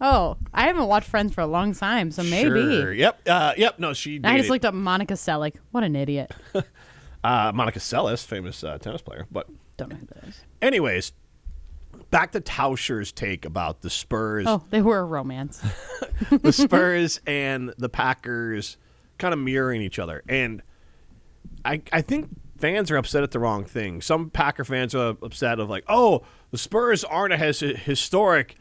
Oh, I haven't watched Friends for a long time, so maybe. Sure. Yep. No, she dated. I just looked up Monica Seligman. What an idiot. Monica Seles, famous tennis player. But Don't know who that is. anyways, back to Tauscher's take about the Spurs. Oh, they were a romance. The Spurs and the Packers kind of mirroring each other. And I think fans are upset at the wrong thing. Some Packer fans are upset of like, oh, the Spurs aren't as historic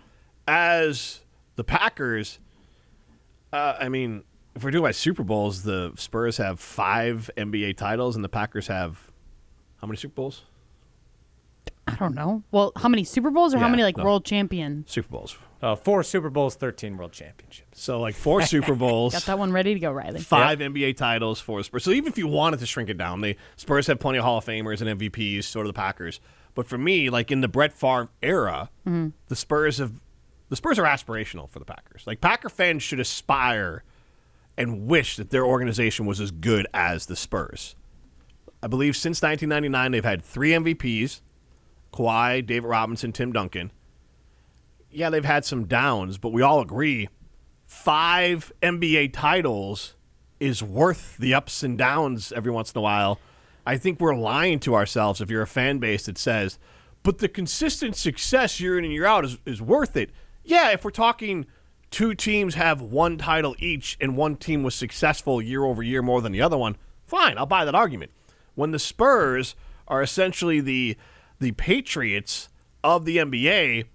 as the Packers. I mean, if we're doing by Super Bowls, the Spurs have 5 NBA titles and the Packers have how many Super Bowls? I don't know. Well, how many Super Bowls or how many world champion? Super Bowls. 4 Super Bowls, 13 world championships. So like 4 Super Bowls. Got that one ready to go, Riley. 5 NBA titles for the Spurs. So even if you wanted to shrink it down, the Spurs have plenty of Hall of Famers and MVPs, so do the Packers. But for me, like in the Brett Favre era, the Spurs are aspirational for the Packers. Like Packer fans should aspire and wish that their organization was as good as the Spurs. I believe since 1999 they've had 3 MVPs, Kawhi, David Robinson, Tim Duncan. Yeah, they've had some downs, but we all agree 5 NBA titles is worth the ups and downs every once in a while. I think we're lying to ourselves if you're a fan base that says, but the consistent success year in and year out is worth it. Yeah, if we're talking 2 teams have 1 title each and one team was successful year over year more than the other one, fine, I'll buy that argument. When the Spurs are essentially the Patriots of the NBA,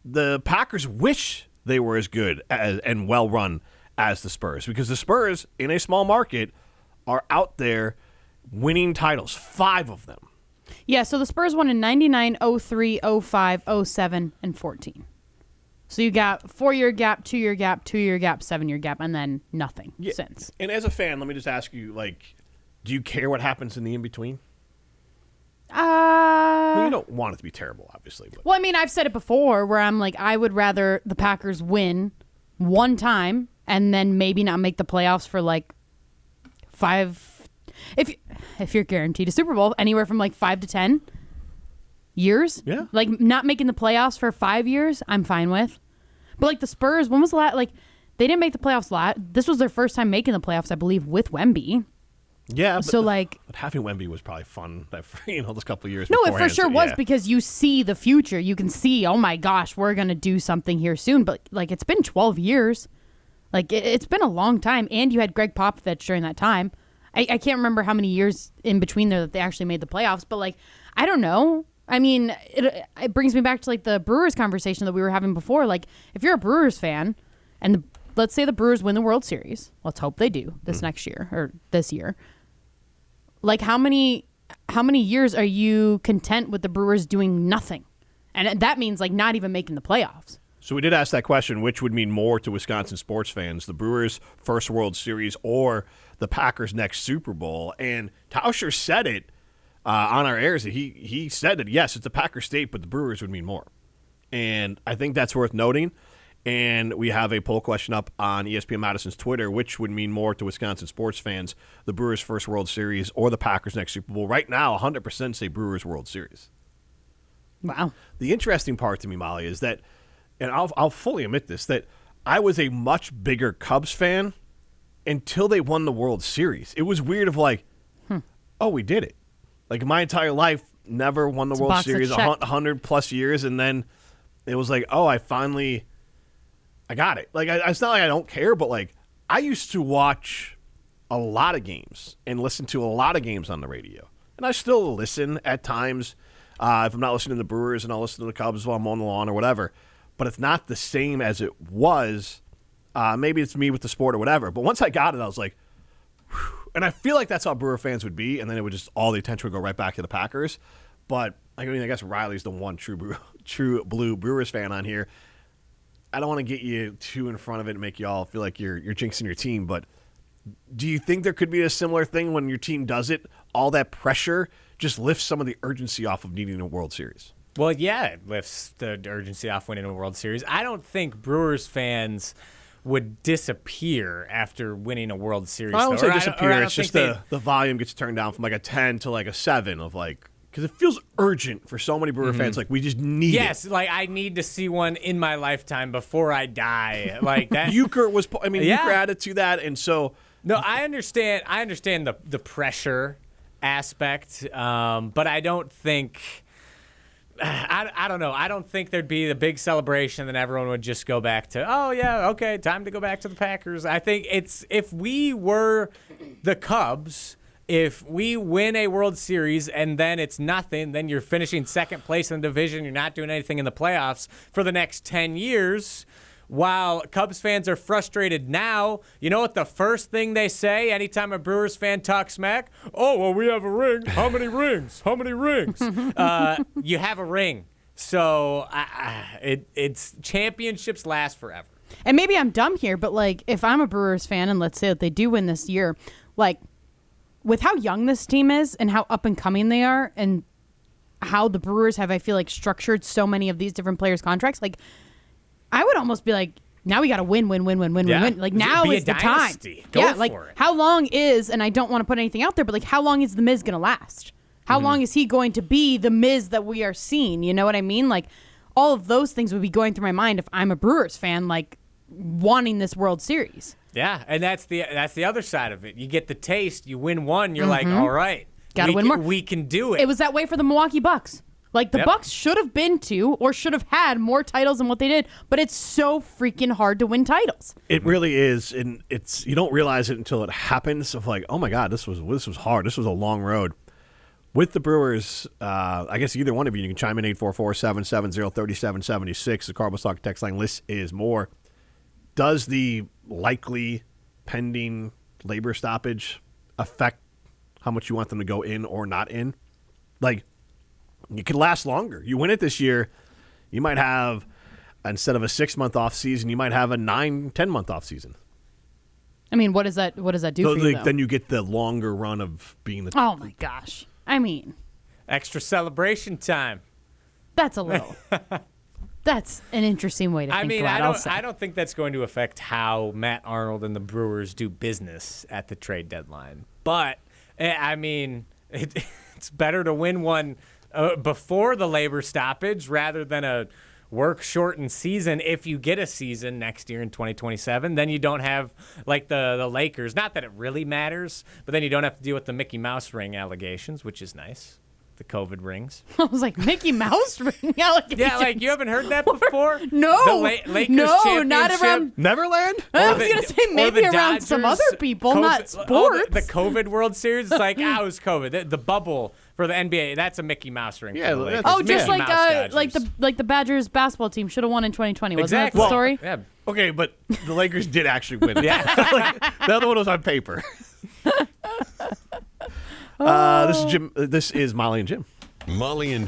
the Packers wish they were as good and well run as the Spurs, because the Spurs in a small market are out there winning titles, 5 of them. Yeah, so the Spurs won in 99, 03, 05, 07, and 14. So you got 4-year gap, 2-year gap, 2-year gap, 7-year gap, and then nothing since. And as a fan, let me just ask you, like, do you care what happens in the in-between? Well, you don't want it to be terrible, obviously. But. Well, I mean, I've said it before where I'm like, I would rather the Packers win one time and then maybe not make the playoffs for like 5. If you're guaranteed a Super Bowl, anywhere from like 5 to 10 years. Yeah. Like not making the playoffs for 5 years, I'm fine with. But like the Spurs, when was the last? Like they didn't make the playoffs this was their first time making the playoffs, I believe, with Wemby. Yeah, but, so like, but having Wemby was probably fun. Those couple of years. No, it for sure was yeah. because you see the future. You can see, oh my gosh, we're gonna do something here soon. But like, it's been 12 years. Like it's been a long time, and you had Greg Popovich during that time. I can't remember how many years in between there that they actually made the playoffs. But like, I don't know. I mean, it brings me back to like the Brewers conversation that we were having before. Like, if you're a Brewers fan, and let's say the Brewers win the World Series, let's hope they do this next year or this year. Like how many years are you content with the Brewers doing nothing? And that means like not even making the playoffs. So we did ask that question, which would mean more to Wisconsin sports fans, the Brewers' first World Series or the Packers' next Super Bowl? And Tauscher said it on our airs. He said that, yes, it's a Packer state, but the Brewers would mean more. And I think that's worth noting. And we have a poll question up on ESPN Madison's Twitter, which would mean more to Wisconsin sports fans, the Brewers' first World Series or the Packers' next Super Bowl. Right now, 100% say Brewers' World Series. Wow. The interesting part to me, Molly, is that, and I'll fully admit this, that I was a much bigger Cubs fan until they won the World Series. It was weird of like, oh, we did it. Like my entire life, never won the World Series, 100+ years, and then it was like, oh, I got it. Like, it's not like I don't care, but, like, I used to watch a lot of games and listen to a lot of games on the radio. And I still listen at times. If I'm not listening to the Brewers, and I'll listen to the Cubs while I'm on the lawn or whatever. But it's not the same as it was. Maybe it's me with the sport or whatever. But once I got it, I was like, whew. And I feel like that's how Brewer fans would be. And then it would just, all the attention would go right back to the Packers. But, I mean, I guess Riley's the one true blue Brewers fan on here. I don't want to get you too in front of it and make you all feel like you're jinxing your team, but do you think there could be a similar thing when your team does it? All that pressure just lifts some of the urgency off of needing a World Series. Well, yeah, it lifts the urgency off winning a World Series. I don't think Brewers fans would disappear after winning a World Series. I don't say disappear. It's just the volume gets turned down from like a 10 to like a 7 of like, because it feels urgent for so many Brewer fans. Like, we just need Yes, it. like I need to see one in my lifetime before I die. Like that. Euchre was, Yeah. Euchre added to that, and so No, I understand. I understand the pressure aspect, but I don't think. I don't know. I don't think there'd be the big celebration, then everyone would just go back to, oh yeah, okay, time to go back to the Packers. I think it's if we were the Cubs. If we win a World Series and then it's nothing, then you're finishing second place in the division, you're not doing anything in the playoffs for the next 10 years. While Cubs fans are frustrated now, you know what the first thing they say anytime a Brewers fan talks smack? Oh, well, we have a ring. How many rings? How many rings? You have a ring. So it's championships last forever. And maybe I'm dumb here, but like if I'm a Brewers fan and let's say that they do win this year, like with how young this team is and how up and coming they are and how the Brewers have, I feel like, structured so many of these different players' contracts, like I would almost be like, now we got to win. Like now Be a is the time. dynasty. Go yeah, for like it. how long is, and I don't want to put anything out there, but like how long is the Miz going to last? How long is he going to be the Miz that we are seeing? You know what I mean? Like all of those things would be going through my mind if I'm a Brewers fan, like wanting this World Series. Yeah, and that's the other side of it. You get the taste, you win one, you're like, all right, Gotta win more. We can do it. It was that way for the Milwaukee Bucks. Like the Yep. Bucks should have been to or should have had more titles than what they did, but it's so freaking hard to win titles. it really is, and it's you don't realize it until it happens. Of like, oh my God, this was hard. This was a long road. With the Brewers, I guess either one of you can chime in 844-770-3776. The Cardinals Talk text line list is more. Does the likely pending labor stoppage affect how much you want them to go in or not in? Like, you could last longer. You win it this year, you might have, instead of a 6-month off season, you might have a 9-10-month off season. I mean, what does that do So for you, though? then you get the longer run of being the. Oh my gosh. I mean, Extra celebration time. that's a little. That's an interesting way to think. I mean, Glad, I'll say. I don't think that's going to affect how Matt Arnold and the Brewers do business at the trade deadline. But I mean, it's better to win one before the labor stoppage rather than a work-shortened season. If you get a season next year in 2027, then you don't have, like the Lakers, not that it really matters, but then you don't have to deal with the Mickey Mouse ring allegations, which is nice. The COVID rings. I was like, Mickey Mouse ring allegations. Yeah, like you haven't heard that before? No. The Lakers No, not championship? around. Neverland? I Or was the- going to say or maybe the around some Dodgers other people, COVID not sports. The COVID World Series, it's like, it was COVID. The bubble for the NBA, that's a Mickey Mouse ring. Yeah, for the that's- Lakers. Oh, just Mickey like Mouse like Dodgers. the Badgers basketball team should have won in 2020. Wasn't Exactly. that the story? Yeah. Okay, but the Lakers did actually win it. Yeah. Like, the other one was on paper. This is Jim. This is Molly and Jim. Molly and Jim.